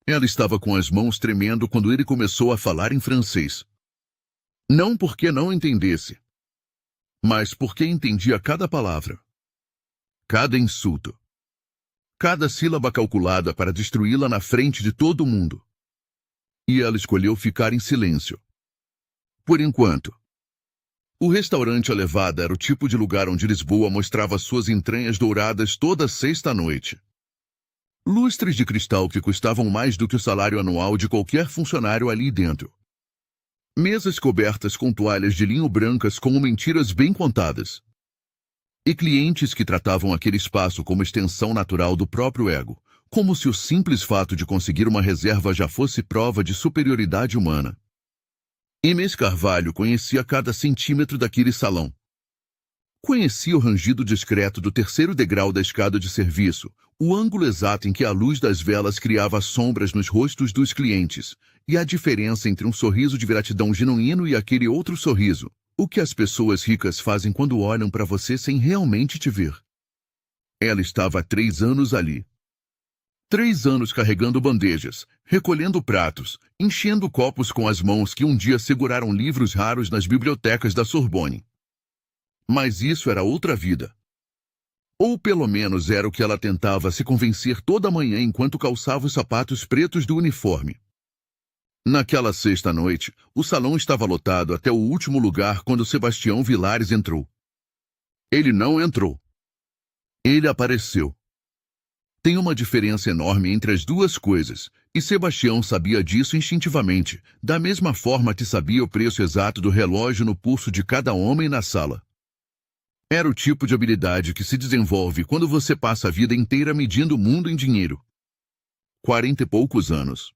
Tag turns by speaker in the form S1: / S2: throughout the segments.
S1: Ela estava com as mãos tremendo quando ele começou a falar em francês. Não porque não entendesse, mas porque entendia cada palavra, cada insulto, cada sílaba calculada para destruí-la na frente de todo mundo. E ela escolheu ficar em silêncio. Por enquanto. O restaurante A Levada era o tipo de lugar onde Lisboa mostrava suas entranhas douradas toda sexta-noite. Lustres de cristal que custavam mais do que o salário anual de qualquer funcionário ali dentro. Mesas cobertas com toalhas de linho brancas com mentiras bem contadas. E clientes que tratavam aquele espaço como extensão natural do próprio ego, como se o simples fato de conseguir uma reserva já fosse prova de superioridade humana. Inês Carvalho conhecia cada centímetro daquele salão. Conhecia o rangido discreto do terceiro degrau da escada de serviço, o ângulo exato em que a luz das velas criava sombras nos rostos dos clientes, e a diferença entre um sorriso de gratidão genuíno e aquele outro sorriso, o que as pessoas ricas fazem quando olham para você sem realmente te ver. Ela estava há 3 anos ali. 3 anos carregando bandejas, recolhendo pratos, enchendo copos com as mãos que um dia seguraram livros raros nas bibliotecas da Sorbonne. Mas isso era outra vida. Ou pelo menos era o que ela tentava se convencer toda manhã enquanto calçava os sapatos pretos do uniforme. Naquela sexta-noite, o salão estava lotado até o último lugar quando Sebastião Vilares entrou. Ele não entrou. Ele apareceu. Tem uma diferença enorme entre as duas coisas, e Sebastião sabia disso instintivamente, da mesma forma que sabia o preço exato do relógio no pulso de cada homem na sala. Era o tipo de habilidade que se desenvolve quando você passa a vida inteira medindo o mundo em dinheiro. 40 e poucos anos.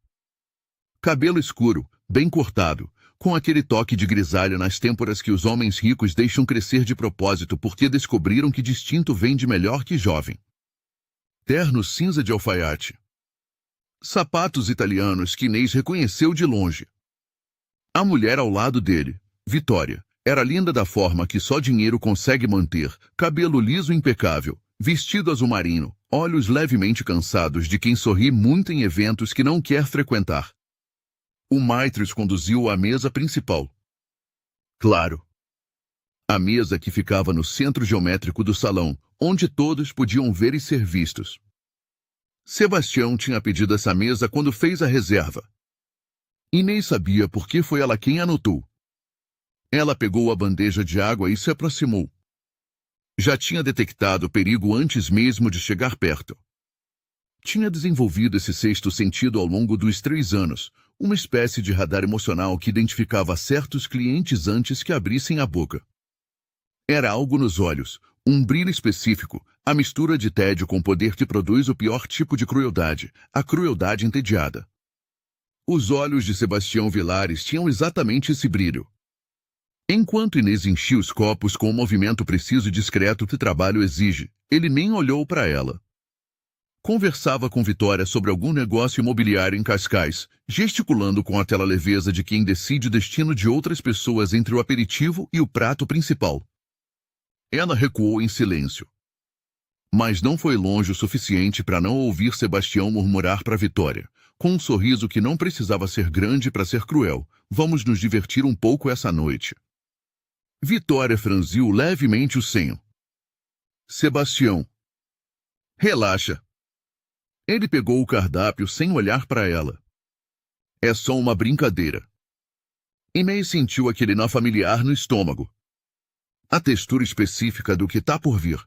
S1: Cabelo escuro, bem cortado, com aquele toque de grisalha nas têmporas que os homens ricos deixam crescer de propósito porque descobriram que distinto vende melhor que jovem. Terno cinza de alfaiate. Sapatos italianos que Inês reconheceu de longe. A mulher ao lado dele, Vitória, era linda da forma que só dinheiro consegue manter, cabelo liso impecável, vestido azul marinho, olhos levemente cansados de quem sorri muito em eventos que não quer frequentar. O Maitres conduziu-o à mesa principal. Claro. A mesa que ficava no centro geométrico do salão, onde todos podiam ver e ser vistos. Sebastião tinha pedido essa mesa quando fez a reserva. Inês sabia porque foi ela quem anotou. Ela pegou a bandeja de água e se aproximou. Já tinha detectado o perigo antes mesmo de chegar perto. Tinha desenvolvido esse sexto sentido ao longo dos 3 anos, uma espécie de radar emocional que identificava certos clientes antes que abrissem a boca. Era algo nos olhos, um brilho específico, a mistura de tédio com poder que produz o pior tipo de crueldade, a crueldade entediada. Os olhos de Sebastião Vilares tinham exatamente esse brilho. Enquanto Inês enchia os copos com o movimento preciso e discreto que trabalho exige, ele nem olhou para ela. Conversava com Vitória sobre algum negócio imobiliário em Cascais, gesticulando com aquela leveza de quem decide o destino de outras pessoas entre o aperitivo e o prato principal. Ela recuou em silêncio. Mas não foi longe o suficiente para não ouvir Sebastião murmurar para Vitória, com um sorriso que não precisava ser grande para ser cruel: "Vamos nos divertir um pouco essa noite." Vitória franziu levemente o senho. "Sebastião. Relaxa." Ele pegou o cardápio sem olhar para ela. "É só uma brincadeira." Inês sentiu aquele nó familiar no estômago. A textura específica do que tá por vir.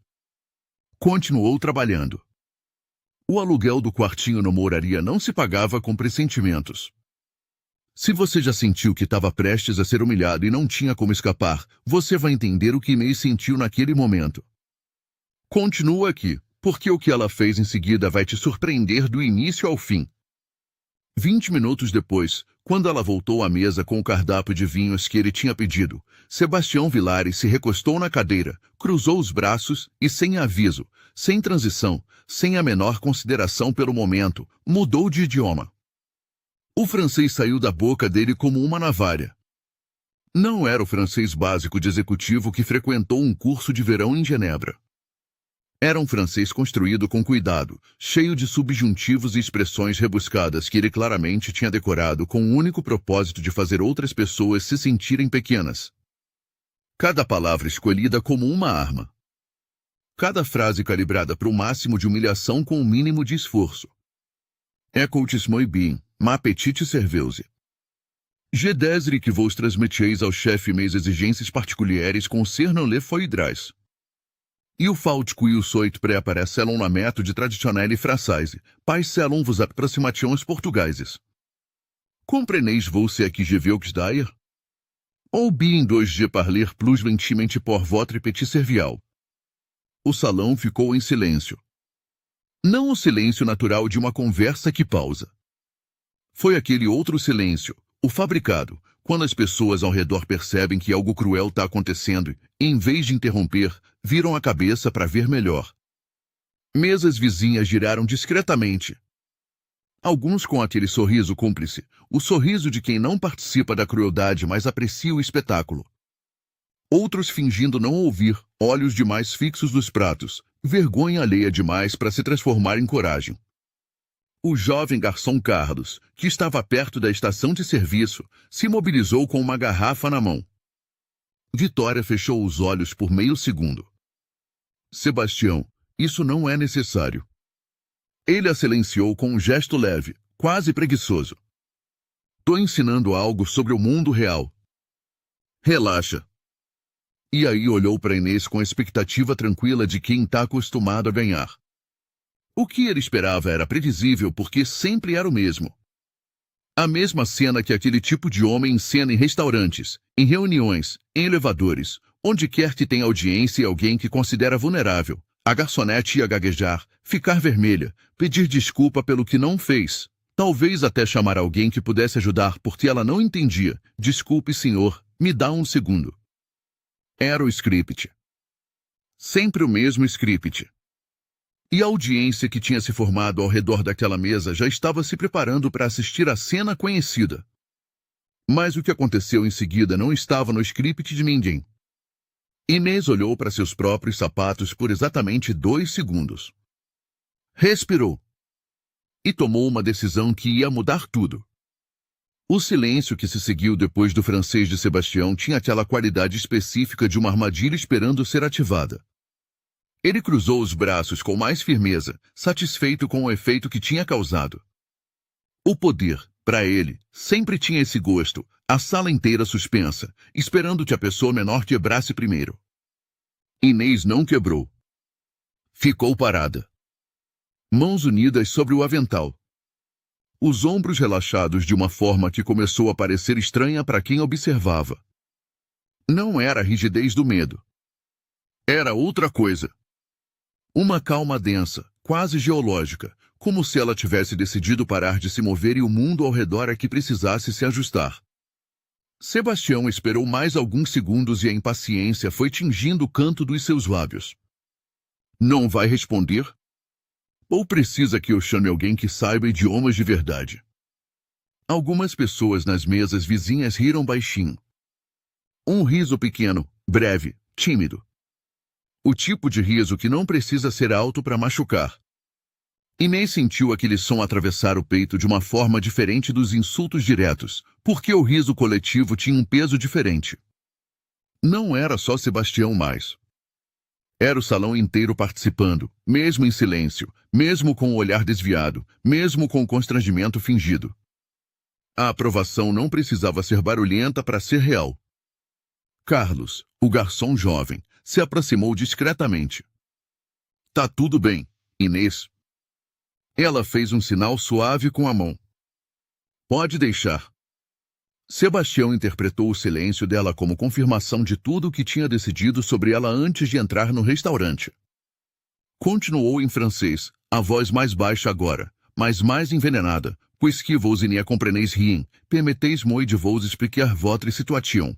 S1: Continuou trabalhando. O aluguel do quartinho no Mouraria não se pagava com pressentimentos. Se você já sentiu que estava prestes a ser humilhado e não tinha como escapar, você vai entender o que Inês sentiu naquele momento. Continua aqui, porque o que ela fez em seguida vai te surpreender do início ao fim. 20 minutos depois, quando ela voltou à mesa com o cardápio de vinhos que ele tinha pedido, Sebastião Vilares se recostou na cadeira, cruzou os braços e, sem aviso, sem transição, sem a menor consideração pelo momento, mudou de idioma. O francês saiu da boca dele como uma navalha. Não era o francês básico de executivo que frequentou um curso de verão em Genebra. Era um francês construído com cuidado, cheio de subjuntivos e expressões rebuscadas que ele claramente tinha decorado com o único propósito de fazer outras pessoas se sentirem pequenas. Cada palavra escolhida como uma arma. Cada frase calibrada para o máximo de humilhação com o mínimo de esforço. Écoutez-moi bien, ma petite serveuse. Je désire que vos transmetieis ao chefe mes exigências particulaires concernant les foudres. Il faut que vous soyez préparés selon la méthode traditionnelle française, pas selon vos approximations portugaises. Comprenez-vous ce que je veux dire? Ou bien dois-je parler plus lentement pour votre petit servial? O salão ficou em silêncio. Não o silêncio natural de uma conversa que pausa. Foi aquele outro silêncio, o fabricado, quando as pessoas ao redor percebem que algo cruel está acontecendo e, em vez de interromper, viram a cabeça para ver melhor. Mesas vizinhas giraram discretamente. Alguns com aquele sorriso cúmplice, o sorriso de quem não participa da crueldade, mas aprecia o espetáculo. Outros fingindo não ouvir, olhos demais fixos nos pratos, vergonha alheia demais para se transformar em coragem. O jovem garçom Carlos, que estava perto da estação de serviço, se mobilizou com uma garrafa na mão. Vitória fechou os olhos por meio segundo. Sebastião, isso não é necessário. Ele a silenciou com um gesto leve, quase preguiçoso. Tô ensinando algo sobre o mundo real. Relaxa. E aí olhou para Inês com a expectativa tranquila de quem está acostumado a ganhar. O que ele esperava era previsível porque sempre era o mesmo. A mesma cena que aquele tipo de homem encena em restaurantes, em reuniões, em elevadores, onde quer que tenha audiência e alguém que considera vulnerável. A garçonete ia gaguejar, ficar vermelha, pedir desculpa pelo que não fez, talvez até chamar alguém que pudesse ajudar porque ela não entendia. Desculpe, senhor, me dá um segundo. Era o script. Sempre o mesmo script. E a audiência que tinha se formado ao redor daquela mesa já estava se preparando para assistir à cena conhecida. Mas o que aconteceu em seguida não estava no script de ninguém. Inês olhou para seus próprios sapatos por exatamente 2 segundos. Respirou. E tomou uma decisão que ia mudar tudo. O silêncio que se seguiu depois do francês de Sebastião tinha aquela qualidade específica de uma armadilha esperando ser ativada. Ele cruzou os braços com mais firmeza, satisfeito com o efeito que tinha causado. O poder, para ele, sempre tinha esse gosto, a sala inteira suspensa, esperando que a pessoa menor quebrasse primeiro. Inês não quebrou. Ficou parada. Mãos unidas sobre o avental. Os ombros relaxados de uma forma que começou a parecer estranha para quem observava. Não era a rigidez do medo. Era outra coisa. Uma calma densa, quase geológica, como se ela tivesse decidido parar de se mover e o mundo ao redor é que precisasse se ajustar. Sebastião esperou mais alguns segundos e a impaciência foi tingindo o canto dos seus lábios. Não vai responder? Ou precisa que eu chame alguém que saiba idiomas de verdade? Algumas pessoas nas mesas vizinhas riram baixinho. Um riso pequeno, breve, tímido. O tipo de riso que não precisa ser alto para machucar. Inês sentiu aquele som atravessar o peito de uma forma diferente dos insultos diretos, porque o riso coletivo tinha um peso diferente. Não era só Sebastião mais. Era o salão inteiro participando, mesmo em silêncio, mesmo com o olhar desviado, mesmo com o constrangimento fingido. A aprovação não precisava ser barulhenta para ser real. Carlos, o garçom jovem, se aproximou discretamente. Tá tudo bem, Inês. Ela fez um sinal suave com a mão. Pode deixar. Sebastião interpretou o silêncio dela como confirmação de tudo o que tinha decidido sobre ela antes de entrar no restaurante. Continuou em francês, a voz mais baixa agora, mas mais envenenada, puisque vous n'y comprenez rien, permettez-moi de vous expliquer votre situation.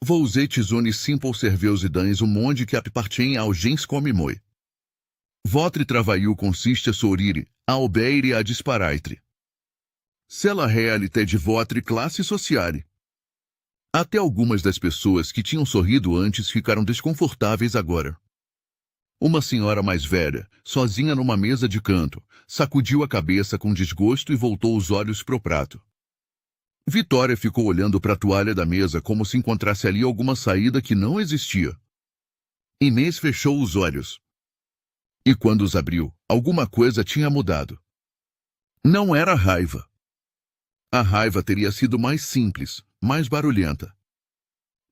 S1: Vous êtes une simple serveuse dans un monde qui appartient aux gens comme moi. Votre travail consiste à sourire, à obéir et à disparaître. C'est la réalité de votre classe sociale. Até algumas das pessoas que tinham sorrido antes ficaram desconfortáveis agora. Uma senhora mais velha, sozinha numa mesa de canto, sacudiu a cabeça com desgosto e voltou os olhos para o prato. Vitória ficou olhando para a toalha da mesa como se encontrasse ali alguma saída que não existia. Inês fechou os olhos. E quando os abriu, alguma coisa tinha mudado. Não era raiva. A raiva teria sido mais simples, mais barulhenta.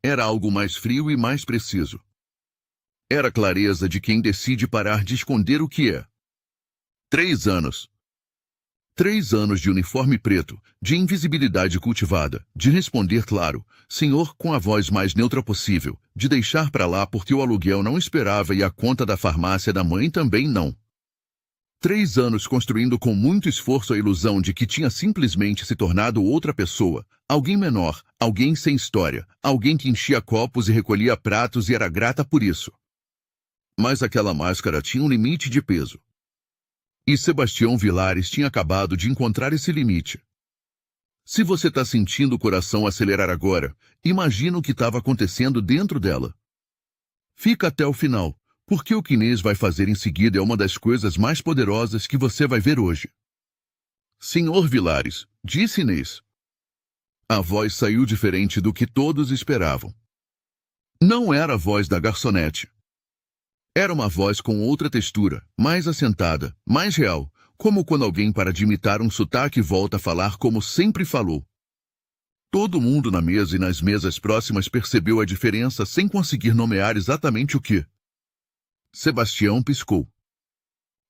S1: Era algo mais frio e mais preciso. Era a clareza de quem decide parar de esconder o que é. 3 anos. 3 anos de uniforme preto, de invisibilidade cultivada, de responder claro, senhor, com a voz mais neutra possível, de deixar pra lá porque o aluguel não esperava e a conta da farmácia da mãe também não. 3 anos construindo com muito esforço a ilusão de que tinha simplesmente se tornado outra pessoa, alguém menor, alguém sem história, alguém que enchia copos e recolhia pratos e era grata por isso. Mas aquela máscara tinha um limite de peso. E Sebastião Vilares tinha acabado de encontrar esse limite. Se você está sentindo o coração acelerar agora, imagina o que estava acontecendo dentro dela. Fica até o final, porque o que Inês vai fazer em seguida é uma das coisas mais poderosas que você vai ver hoje. Senhor Vilares, disse Inês. A voz saiu diferente do que todos esperavam. Não era a voz da garçonete. Era uma voz com outra textura, mais assentada, mais real, como quando alguém para de imitar um sotaque volta a falar como sempre falou. Todo mundo na mesa e nas mesas próximas percebeu a diferença sem conseguir nomear exatamente o que. Sebastião piscou.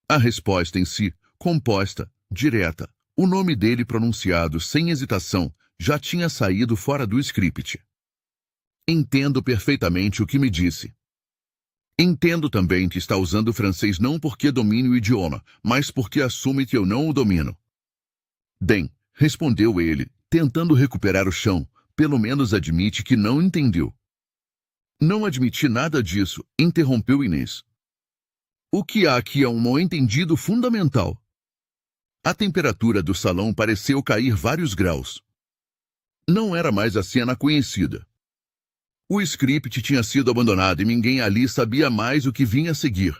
S1: A resposta em si, composta, direta, o nome dele pronunciado sem hesitação, já tinha saído fora do script. Entendo perfeitamente o que me disse. Entendo também que está usando o francês não porque domine o idioma, mas porque assume que eu não o domino. Bem, respondeu ele, tentando recuperar o chão, pelo menos admite que não entendeu. Não admiti nada disso, interrompeu Inês. O que há aqui é um mal-entendido fundamental. A temperatura do salão pareceu cair vários graus. Não era mais a cena conhecida. O script tinha sido abandonado e ninguém ali sabia mais o que vinha a seguir.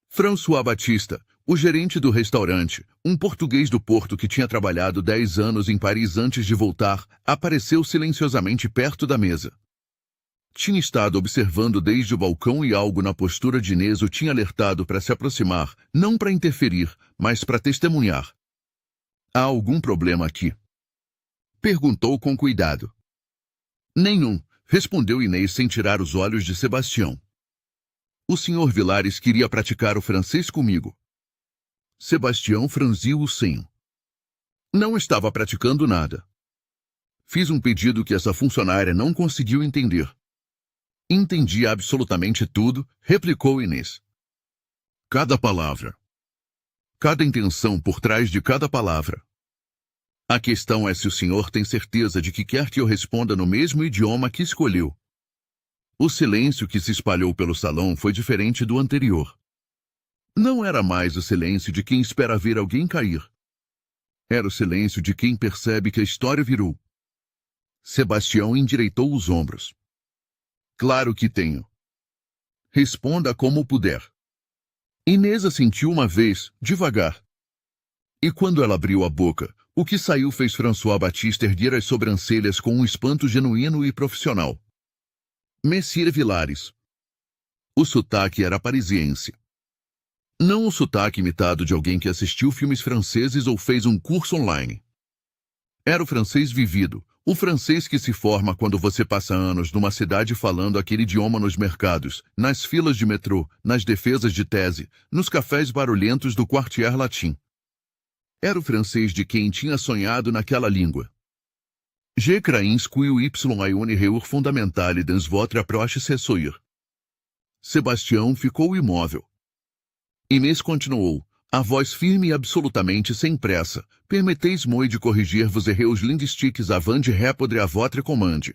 S1: François Batista, o gerente do restaurante, um português do Porto que tinha trabalhado 10 anos em Paris antes de voltar, apareceu silenciosamente perto da mesa. Tinha estado observando desde o balcão e algo na postura de Inês o tinha alertado para se aproximar, não para interferir, mas para testemunhar. Há algum problema aqui? Perguntou com cuidado. Nenhum. Respondeu Inês sem tirar os olhos de Sebastião. O senhor Vilares queria praticar o francês comigo. Sebastião franziu o senho. Não estava praticando nada. Fiz um pedido que essa funcionária não conseguiu entender. Entendi absolutamente tudo, replicou Inês. Cada palavra. Cada intenção por trás de cada palavra. A questão é se o senhor tem certeza de que quer que eu responda no mesmo idioma que escolheu. O silêncio que se espalhou pelo salão foi diferente do anterior. Não era mais o silêncio de quem espera ver alguém cair. Era o silêncio de quem percebe que a história virou. Sebastião endireitou os ombros. Claro que tenho. Responda como puder. Inês assentiu uma vez, devagar. E quando ela abriu a boca, o que saiu fez François Batista erguer as sobrancelhas com um espanto genuíno e profissional. Messire Vilares. O sotaque era parisiense. Não o sotaque imitado de alguém que assistiu filmes franceses ou fez um curso online. Era o francês vivido, o francês que se forma quando você passa anos numa cidade falando aquele idioma nos mercados, nas filas de metrô, nas defesas de tese, nos cafés barulhentos do Quartier Latin. Era o francês de quem tinha sonhado naquela língua. Je crains que o y une reur fondamentale dans votre approche s'essoir. Sebastião ficou imóvel. Inês continuou, a voz firme e absolutamente sem pressa. Permettez-moi de corrigir vos erros linguistiques avant de répondre à votre commande.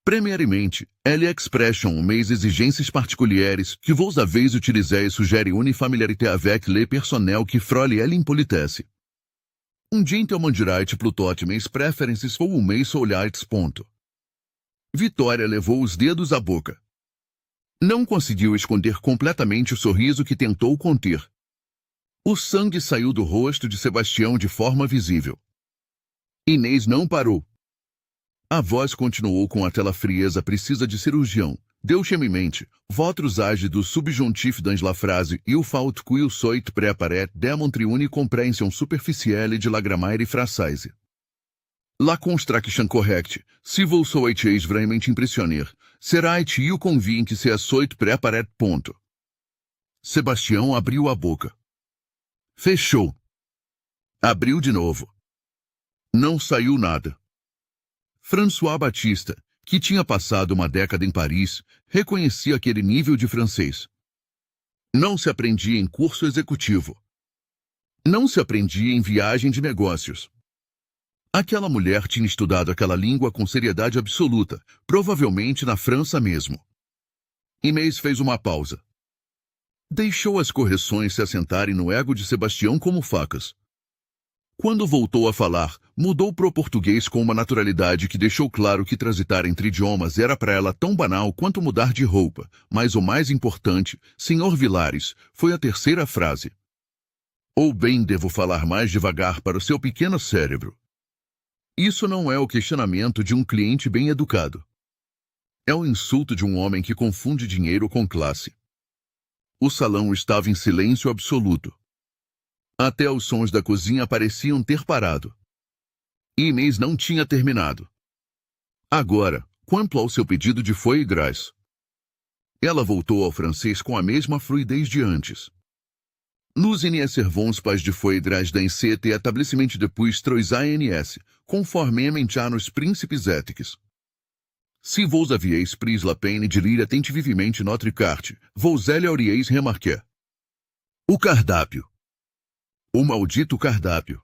S1: Premièrement, elle expression mes exigences particulières que vos avez utilisées suggère une familiarité avec les personnels qui frôle l'impolitesse. Um gentleman dirait plutot mes preferences ou mes sollites. Vitória levou os dedos à boca. Não conseguiu esconder completamente o sorriso que tentou conter. O sangue saiu do rosto de Sebastião de forma visível. Inês não parou. A voz continuou com aquela frieza precisa de cirurgião. Deuxemmente, votre age do subjonctif dans la phrase il faut qu'il soit préparé démontre une compréhension superficielle de la grammaire française. La construction correcte, si vous souhaitez vraiment impressionner, será-il convient que se soit préparé. Ponto. Sebastião abriu a boca. Fechou. Abriu de novo. Não saiu nada. François Batista, que tinha passado uma década em Paris, reconhecia aquele nível de francês. Não se aprendia em curso executivo. Não se aprendia em viagem de negócios. Aquela mulher tinha estudado aquela língua com seriedade absoluta, provavelmente na França mesmo. Inês fez uma pausa. Deixou as correções se assentarem no ego de Sebastião como facas. Quando voltou a falar, mudou para o português com uma naturalidade que deixou claro que transitar entre idiomas era para ela tão banal quanto mudar de roupa, mas o mais importante, Sr. Vilares, foi a terceira frase. Ou bem devo falar mais devagar para o seu pequeno cérebro. Isso não é o questionamento de um cliente bem educado. É o insulto de um homem que confunde dinheiro com classe. O salão estava em silêncio absoluto. Até os sons da cozinha pareciam ter parado. Inês não tinha terminado. Agora, quanto ao seu pedido de foie gras. Ela voltou ao francês com a mesma fluidez de antes. Nous n'y servons pas de foie gras dans cet établissement depuis 3 ans, conformément à nos principes éthiques. Si vous aviez pris la peine de lire attentivement notre carte, vous l'auriez remarqué. O cardápio. O maldito cardápio.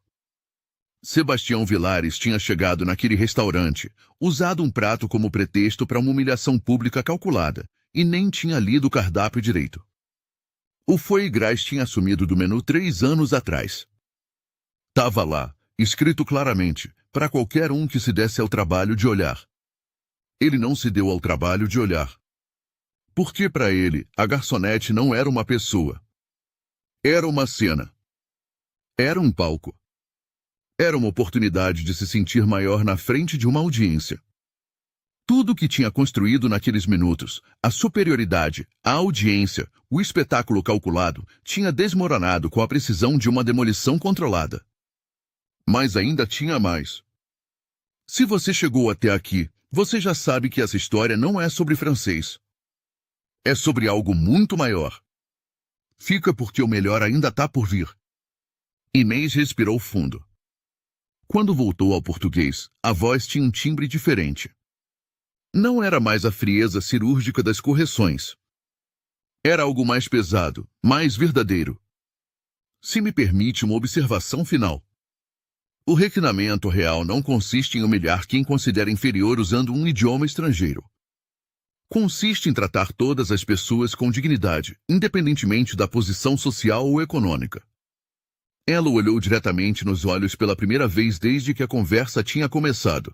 S1: Sebastião Vilares tinha chegado naquele restaurante, usado um prato como pretexto para uma humilhação pública calculada, e nem tinha lido o cardápio direito. O foie gras tinha assumido do menu 3 anos atrás. Tava lá, escrito claramente, para qualquer um que se desse ao trabalho de olhar. Ele não se deu ao trabalho de olhar. Porque para ele, a garçonete não era uma pessoa. Era uma cena. Era um palco. Era uma oportunidade de se sentir maior na frente de uma audiência. Tudo o que tinha construído naqueles minutos, a superioridade, a audiência, o espetáculo calculado, tinha desmoronado com a precisão de uma demolição controlada. Mas ainda tinha mais. Se você chegou até aqui, você já sabe que essa história não é sobre francês. É sobre algo muito maior. Fica porque o melhor ainda está por vir. Inês respirou fundo. Quando voltou ao português, a voz tinha um timbre diferente. Não era mais a frieza cirúrgica das correções. Era algo mais pesado, mais verdadeiro. Se me permite uma observação final. O refinamento real não consiste em humilhar quem considera inferior usando um idioma estrangeiro. Consiste em tratar todas as pessoas com dignidade, independentemente da posição social ou econômica. Ela o olhou diretamente nos olhos pela primeira vez desde que a conversa tinha começado.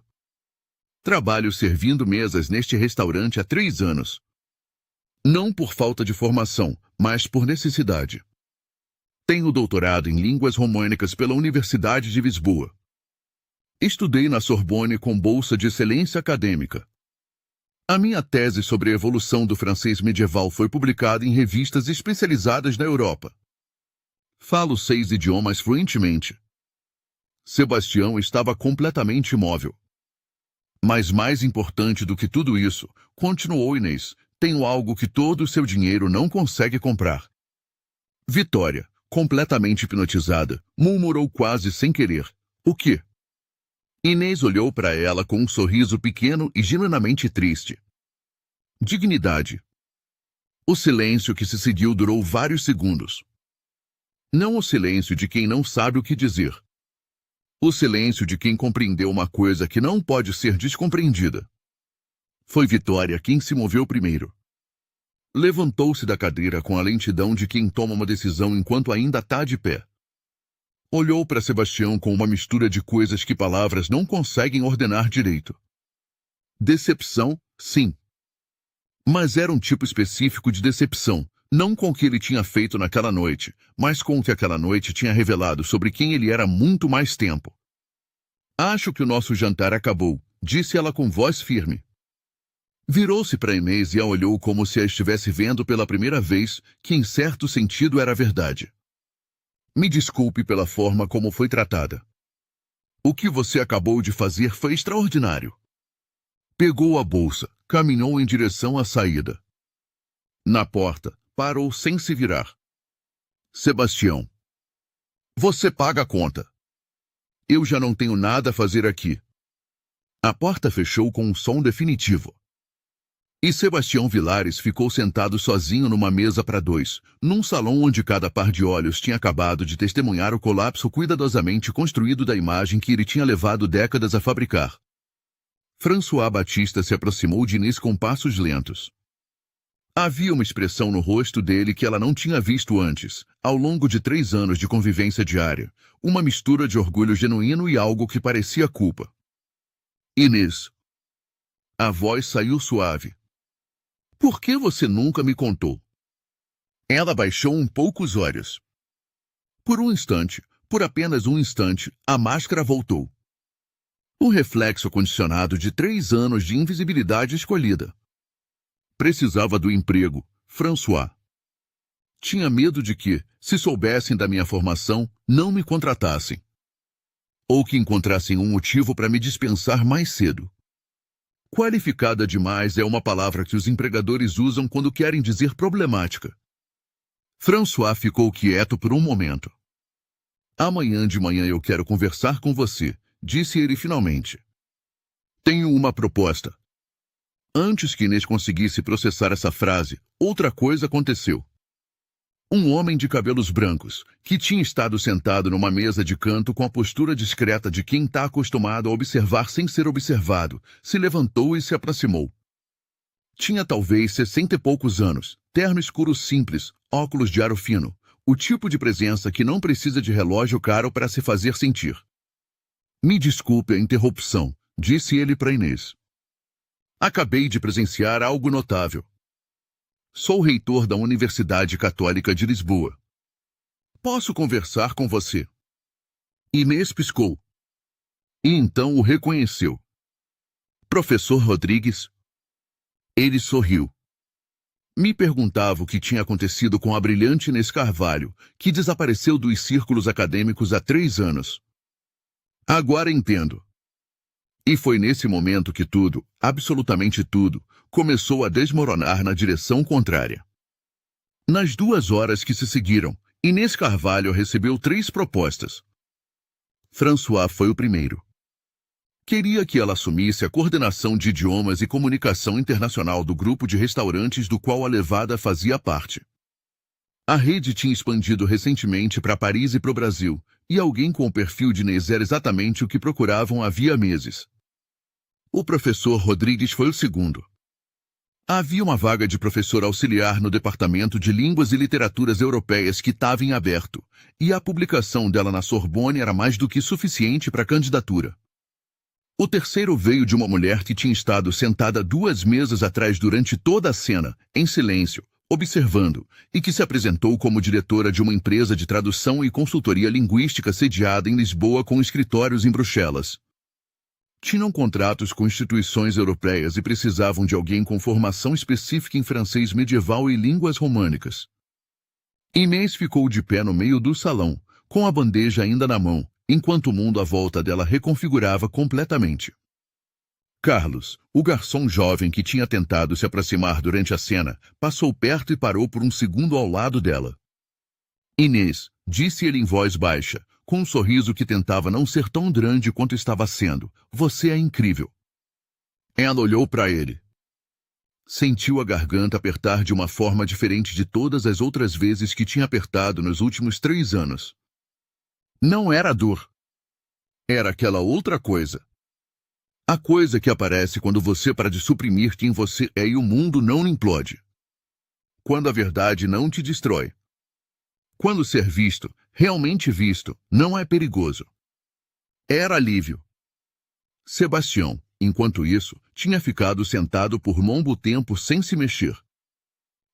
S1: Trabalho servindo mesas neste restaurante há 3 anos. Não por falta de formação, mas por necessidade. Tenho doutorado em línguas românicas pela Universidade de Lisboa. Estudei na Sorbonne com bolsa de excelência acadêmica. A minha tese sobre a evolução do francês medieval foi publicada em revistas especializadas na Europa. Falo 6 idiomas fluentemente. Sebastião estava completamente imóvel. Mas mais importante do que tudo isso, continuou Inês, tenho algo que todo o seu dinheiro não consegue comprar. Vitória, completamente hipnotizada, murmurou quase sem querer. O quê? Inês olhou para ela com um sorriso pequeno e genuinamente triste. Dignidade. O silêncio que se seguiu durou vários segundos. Não o silêncio de quem não sabe o que dizer. O silêncio de quem compreendeu uma coisa que não pode ser descompreendida. Foi Vitória quem se moveu primeiro. Levantou-se da cadeira com a lentidão de quem toma uma decisão enquanto ainda está de pé. Olhou para Sebastião com uma mistura de coisas que palavras não conseguem ordenar direito. Decepção, sim. Mas era um tipo específico de decepção, não com o que ele tinha feito naquela noite, mas com o que aquela noite tinha revelado sobre quem ele era há muito mais tempo. Acho que o nosso jantar acabou, disse ela com voz firme. Virou-se para Inês e a olhou como se a estivesse vendo pela primeira vez, que em certo sentido era verdade. Me desculpe pela forma como foi tratada. O que você acabou de fazer foi extraordinário. Pegou a bolsa, caminhou em direção à saída. Na porta, parou sem se virar. Sebastião. Você paga a conta. Eu já não tenho nada a fazer aqui. A porta fechou com um som definitivo. E Sebastião Vilares ficou sentado sozinho numa mesa para dois, num salão onde cada par de olhos tinha acabado de testemunhar o colapso cuidadosamente construído da imagem que ele tinha levado décadas a fabricar. François Batista se aproximou de Inês com passos lentos. Havia uma expressão no rosto dele que ela não tinha visto antes, ao longo de 3 anos de convivência diária, uma mistura de orgulho genuíno e algo que parecia culpa. Inês. A voz saiu suave. Por que você nunca me contou? Ela baixou um pouco os olhos. Por um instante, por apenas um instante, a máscara voltou. O reflexo condicionado de 3 anos de invisibilidade escolhida. Precisava do emprego, François. Tinha medo de que, se soubessem da minha formação, não me contratassem. Ou que encontrassem um motivo para me dispensar mais cedo. Qualificada demais é uma palavra que os empregadores usam quando querem dizer problemática. François ficou quieto por um momento. Amanhã de manhã eu quero conversar com você, disse ele finalmente. Tenho uma proposta. Antes que Inês conseguisse processar essa frase, outra coisa aconteceu. Um homem de cabelos brancos, que tinha estado sentado numa mesa de canto com a postura discreta de quem está acostumado a observar sem ser observado, se levantou e se aproximou. Tinha talvez 60 e poucos anos, terno escuro simples, óculos de aro fino, o tipo de presença que não precisa de relógio caro para se fazer sentir. Me desculpe a interrupção, disse ele para Inês. Acabei de presenciar algo notável. Sou reitor da Universidade Católica de Lisboa. Posso conversar com você? Inês piscou. E então o reconheceu. Professor Rodrigues? Ele sorriu. Me perguntava o que tinha acontecido com a brilhante Inês Carvalho, que desapareceu dos círculos acadêmicos há 3 anos. Agora entendo. E foi nesse momento que tudo, absolutamente tudo, começou a desmoronar na direção contrária. Nas 2 horas que se seguiram, Inês Carvalho recebeu 3 propostas. François foi o primeiro. Queria que ela assumisse a coordenação de idiomas e comunicação internacional do grupo de restaurantes do qual a Levada fazia parte. A rede tinha expandido recentemente para Paris e para o Brasil, e alguém com o perfil de Inês era exatamente o que procuravam havia meses. O professor Rodrigues foi o segundo. Havia uma vaga de professor auxiliar no Departamento de Línguas e Literaturas Europeias que estava em aberto, e a publicação dela na Sorbonne era mais do que suficiente para a candidatura. O terceiro veio de uma mulher que tinha estado sentada 2 mesas atrás durante toda a cena, em silêncio, observando, e que se apresentou como diretora de uma empresa de tradução e consultoria linguística sediada em Lisboa com escritórios em Bruxelas. Tinham contratos com instituições europeias e precisavam de alguém com formação específica em francês medieval e línguas românicas. Inês ficou de pé no meio do salão, com a bandeja ainda na mão, enquanto o mundo à volta dela reconfigurava completamente. Carlos, o garçom jovem que tinha tentado se aproximar durante a cena, passou perto e parou por um segundo ao lado dela. Inês, disse ele em voz baixa, com um sorriso que tentava não ser tão grande quanto estava sendo, você é incrível. Ela olhou para ele. Sentiu a garganta apertar de uma forma diferente de todas as outras vezes que tinha apertado nos últimos 3 anos. Não era dor. Era aquela outra coisa. A coisa que aparece quando você para de suprimir quem você é e o mundo não implode. Quando a verdade não te destrói. Quando ser visto, realmente visto, não é perigoso. Era alívio. Sebastião, Enquanto isso, tinha ficado sentado por longo tempo sem se mexer.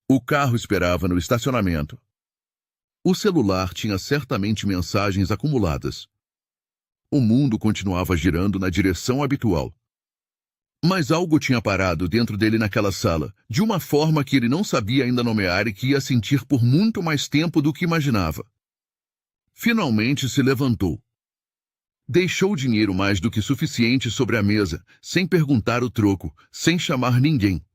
S1: O carro esperava no estacionamento. O celular tinha certamente mensagens acumuladas. O mundo continuava girando na direção habitual. Mas algo tinha parado dentro dele naquela sala, de uma forma que ele não sabia ainda nomear e que ia sentir por muito mais tempo do que imaginava. Finalmente se levantou. Deixou o dinheiro mais do que suficiente sobre a mesa, sem perguntar o troco, sem chamar ninguém.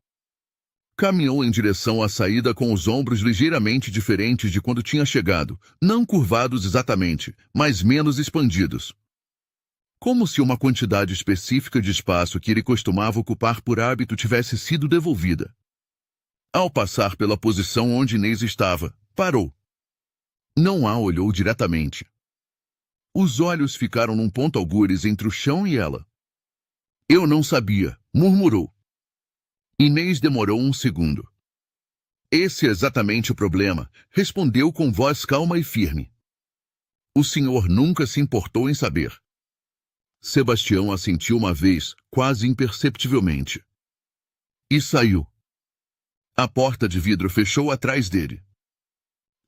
S1: Caminhou em direção à saída com os ombros ligeiramente diferentes de quando tinha chegado, não curvados exatamente, mas menos expandidos. Como se uma quantidade específica de espaço que ele costumava ocupar por hábito tivesse sido devolvida. Ao passar pela posição onde Inês estava, parou. Não a olhou diretamente. Os olhos ficaram num ponto algures entre o chão e ela. Eu não sabia, murmurou. Inês demorou um segundo. Esse é exatamente o problema, respondeu com voz calma e firme. O senhor nunca se importou em saber. Sebastião assentiu uma vez, quase imperceptivelmente. E saiu. A porta de vidro fechou atrás dele.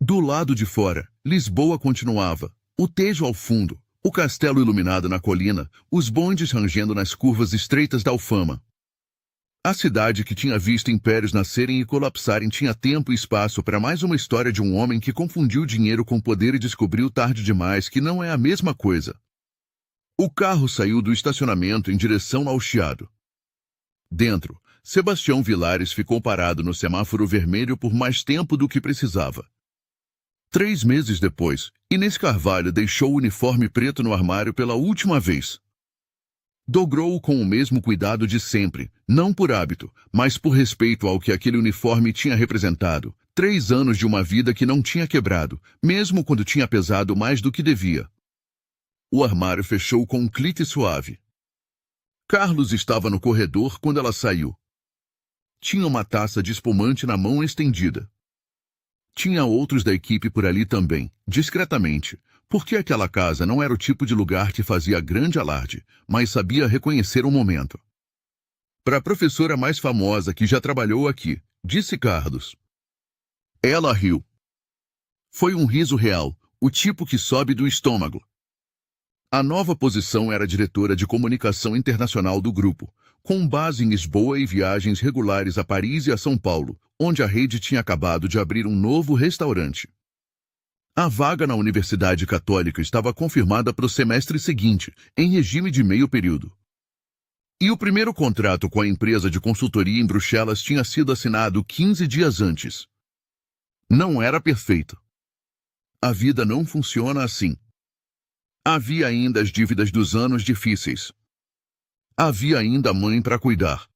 S1: Do lado de fora, Lisboa continuava, o Tejo ao fundo, o castelo iluminado na colina, os bondes rangendo nas curvas estreitas da Alfama. A cidade que tinha visto impérios nascerem e colapsarem tinha tempo e espaço para mais uma história de um homem que confundiu dinheiro com poder e descobriu tarde demais que não é a mesma coisa. O carro saiu do estacionamento em direção ao Chiado. Dentro, Sebastião Vilares ficou parado no semáforo vermelho por mais tempo do que precisava. 3 meses depois, Inês Carvalho deixou o uniforme preto no armário pela última vez. Dobrou-o com o mesmo cuidado de sempre, não por hábito, mas por respeito ao que aquele uniforme tinha representado. 3 anos de uma vida que não tinha quebrado, mesmo quando tinha pesado mais do que devia. O armário fechou com um clique suave. Carlos estava no corredor quando ela saiu. Tinha uma taça de espumante na mão estendida. Tinha outros da equipe por ali também, discretamente, porque aquela casa não era o tipo de lugar que fazia grande alarde, mas sabia reconhecer o momento. Para a professora mais famosa que já trabalhou aqui, disse Carlos. Ela riu. Foi um riso real, o tipo que sobe do estômago. A nova posição era diretora de comunicação internacional do grupo, com base em Lisboa e viagens regulares a Paris e a São Paulo, onde a rede tinha acabado de abrir um novo restaurante. A vaga na Universidade Católica estava confirmada para o semestre seguinte, em regime de meio período. E o primeiro contrato com a empresa de consultoria em Bruxelas tinha sido assinado 15 dias antes. Não era perfeito. A vida não funciona assim. Havia ainda as dívidas dos anos difíceis. Havia ainda a mãe para cuidar.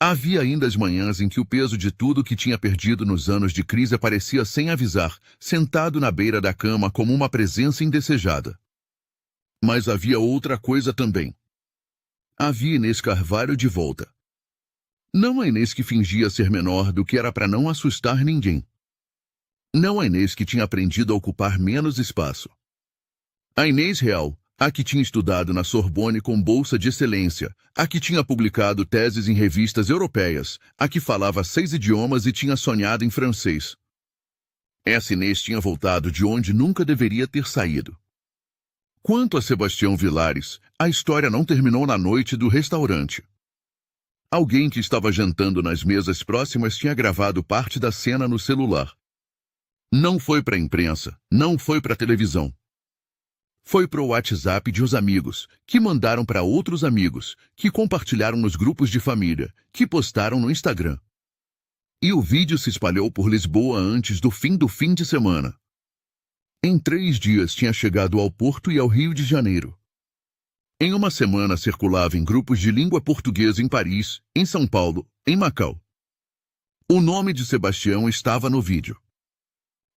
S1: Havia ainda as manhãs em que o peso de tudo que tinha perdido nos anos de crise aparecia sem avisar, sentado na beira da cama como uma presença indesejada. Mas havia outra coisa também. Havia Inês Carvalho de volta. Não a Inês que fingia ser menor do que era para não assustar ninguém. Não a Inês que tinha aprendido a ocupar menos espaço. A Inês real, a que tinha estudado na Sorbonne com bolsa de excelência, a que tinha publicado teses em revistas europeias, a que falava 6 idiomas e tinha sonhado em francês. Essa Inês tinha voltado de onde nunca deveria ter saído. Quanto a Sebastião Vilares, a história não terminou na noite do restaurante. Alguém que estava jantando nas mesas próximas tinha gravado parte da cena no celular. Não foi para a imprensa, não foi para a televisão. Foi para o WhatsApp de uns amigos, que mandaram para outros amigos, que compartilharam nos grupos de família, que postaram no Instagram. E o vídeo se espalhou por Lisboa antes do fim de semana. Em 3 dias tinha chegado ao Porto e ao Rio de Janeiro. Em uma semana circulava em grupos de língua portuguesa em Paris, em São Paulo, em Macau. O nome de Sebastião estava no vídeo.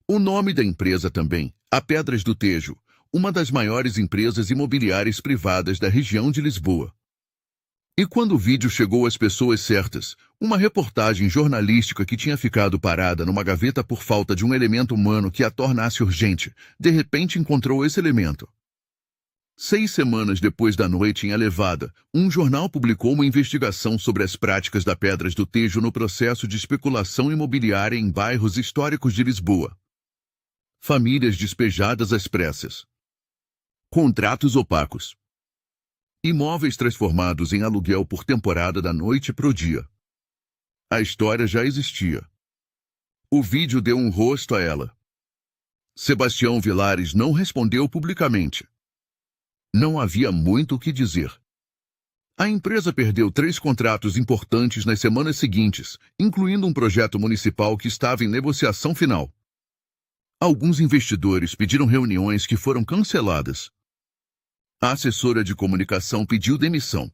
S1: O nome da empresa também, a Pedras do Tejo, uma das maiores empresas imobiliárias privadas da região de Lisboa. E quando o vídeo chegou às pessoas certas, uma reportagem jornalística que tinha ficado parada numa gaveta por falta de um elemento humano que a tornasse urgente, de repente encontrou esse elemento. 6 semanas depois da noite em Elevada, um jornal publicou uma investigação sobre as práticas da Pedras do Tejo no processo de especulação imobiliária em bairros históricos de Lisboa. Famílias despejadas às pressas. Contratos opacos. Imóveis transformados em aluguel por temporada da noite pro dia. A história já existia. O vídeo deu um rosto a ela. Sebastião Vilares não respondeu publicamente. Não havia muito o que dizer. A empresa perdeu 3 contratos importantes nas semanas seguintes, incluindo um projeto municipal que estava em negociação final. Alguns investidores pediram reuniões que foram canceladas. A assessora de comunicação pediu demissão.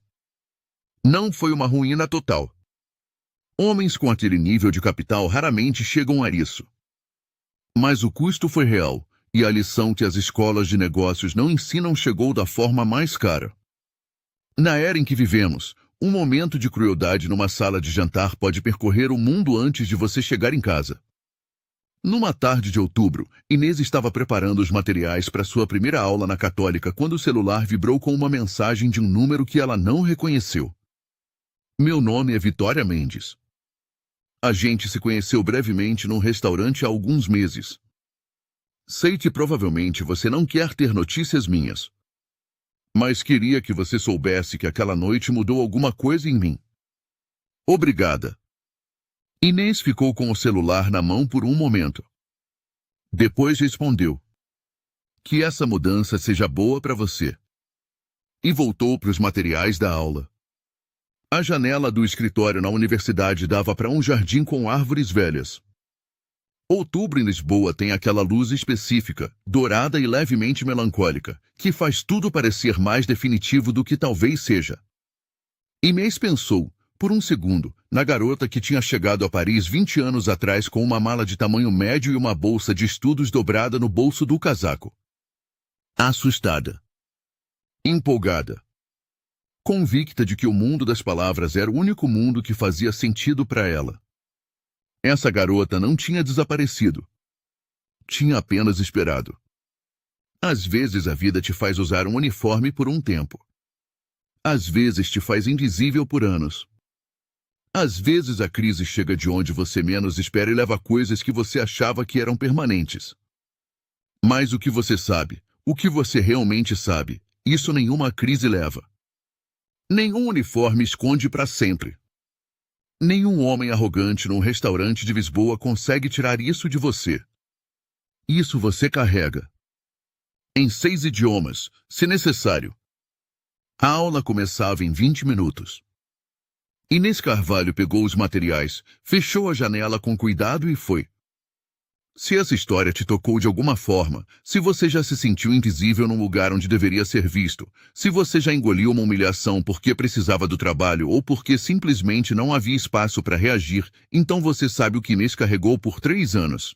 S1: Não foi uma ruína total. Homens com aquele nível de capital raramente chegam a isso. Mas o custo foi real, e a lição que as escolas de negócios não ensinam chegou da forma mais cara. Na era em que vivemos, um momento de crueldade numa sala de jantar pode percorrer o mundo antes de você chegar em casa. Numa tarde de outubro, Inês estava preparando os materiais para sua primeira aula na Católica quando o celular vibrou com uma mensagem de um número que ela não reconheceu. Meu nome é Vitória Mendes. A gente se conheceu brevemente num restaurante há alguns meses. Sei que provavelmente você não quer ter notícias minhas. Mas queria que você soubesse que aquela noite mudou alguma coisa em mim. Obrigada. Inês ficou com o celular na mão por um momento. Depois respondeu. Que essa mudança seja boa para você. E voltou para os materiais da aula. A janela do escritório na universidade dava para um jardim com árvores velhas. Outubro em Lisboa tem aquela luz específica, dourada e levemente melancólica, que faz tudo parecer mais definitivo do que talvez seja. Inês pensou, por um segundo, na garota que tinha chegado a Paris 20 anos atrás com uma mala de tamanho médio e uma bolsa de estudos dobrada no bolso do casaco. Assustada. Empolgada. Convicta de que o mundo das palavras era o único mundo que fazia sentido para ela. Essa garota não tinha desaparecido. Tinha apenas esperado. Às vezes a vida te faz usar um uniforme por um tempo. Às vezes te faz invisível por anos. Às vezes a crise chega de onde você menos espera e leva coisas que você achava que eram permanentes. Mas o que você sabe, o que você realmente sabe, isso nenhuma crise leva. Nenhum uniforme esconde para sempre. Nenhum homem arrogante num restaurante de Lisboa consegue tirar isso de você. Isso você carrega. Em 6 idiomas, se necessário. A aula começava em 20 minutos. Inês Carvalho pegou os materiais, fechou a janela com cuidado e foi. Se essa história te tocou de alguma forma, se você já se sentiu invisível num lugar onde deveria ser visto, se você já engoliu uma humilhação porque precisava do trabalho ou porque simplesmente não havia espaço para reagir, então você sabe o que Inês carregou por 3 anos.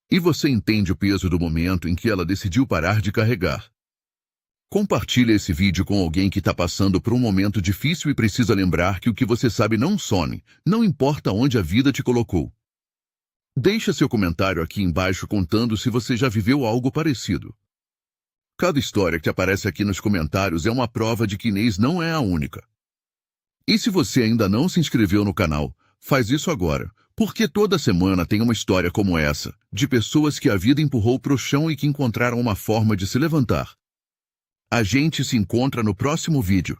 S1: E você entende o peso do momento em que ela decidiu parar de carregar. Compartilhe esse vídeo com alguém que está passando por um momento difícil e precisa lembrar que o que você sabe não some, não importa onde a vida te colocou. Deixa seu comentário aqui embaixo contando se você já viveu algo parecido. Cada história que aparece aqui nos comentários é uma prova de que Inês não é a única. E se você ainda não se inscreveu no canal, faz isso agora, porque toda semana tem uma história como essa, de pessoas que a vida empurrou pro chão e que encontraram uma forma de se levantar. A gente se encontra no próximo vídeo.